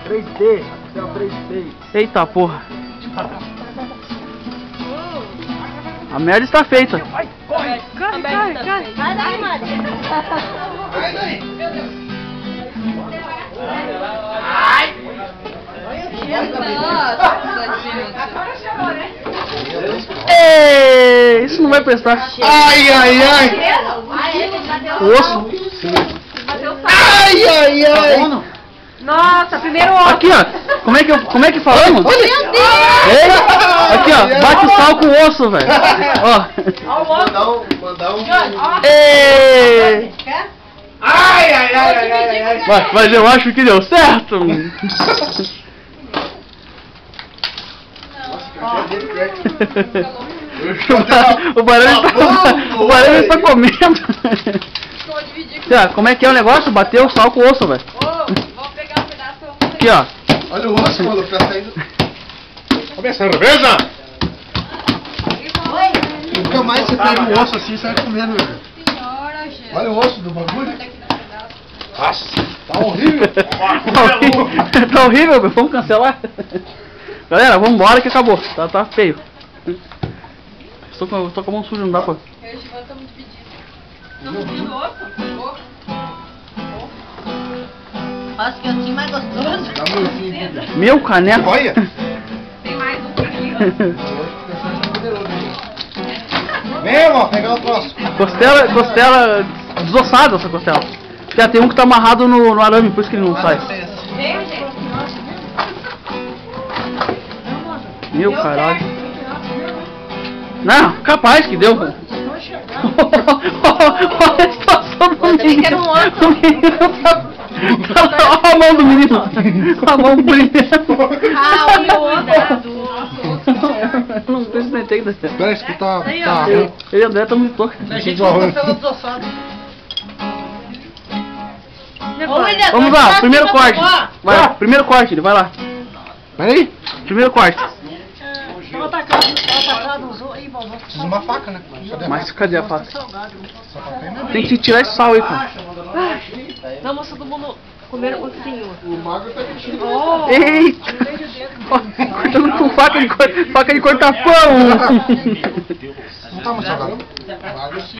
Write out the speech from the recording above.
3D, costela 3D. Eita porra. A merda está feita. Vai, corre! Vai daí, Mari. Vai daí! Ei, isso não vai prestar. Ai, ai, ai! O osso. Ai, ai, ai! Nossa, primeiro osso. Aqui, ó. Como é que falamos? Meu Deus! Ei, aqui, ó. Bate o sal com o osso, velho. Ó. Mandar um... Ei. Ai, ai, ai, ai, ai, ai! Mas eu acho que deu certo. O barulho está comendo. Aqui, ó, como é que é o negócio? Bateu o sal com o osso, velho. Vou pegar um pedaço. Aqui, ó. Olha o osso, mano, tá saindo. Olha a cerveja! Nunca mais você pega um osso assim e sai comendo, velho. Senhora, gente. Olha o osso do bagulho. Nossa, tá horrível. Tá horrível, meu. Vamos cancelar. Galera, vamos embora que acabou. Tá feio. Tô com a mão suja, não dá pra... Eu e o Givan estamos divididos. Estamos dividindo o osso? Nossa, que ossinho mais gostoso. Dá meu filho. Meu caneco. Olha. Tem mais um aqui. Vem, irmão, pegar o troço. Costela desossada, essa costela. Já tem um que tá amarrado no arame, por isso que ele não sai. Vem, gente. Meu caralho. Não, capaz que deu. Olha a situação do também menino. quero um osso. O menino tá... Olha a mão do menino. Com a mão brilhando. Ah, o osso. Eu não experimentei ainda. Espera, isso que tá... Eu e o André estamos de toque. Vamos lá, primeiro corte. Vai, primeiro corte, ele vai lá. Peraí. Primeiro corte. Precisa de uma faca, né? Cadê? Mas cadê a faca? Tem que tirar esse sal aí, cara. Vamos todo mundo comer um pouquinho. O magro tá mentindo. Eita! Cortando com faca de cortar pão! Não tá muito salgado.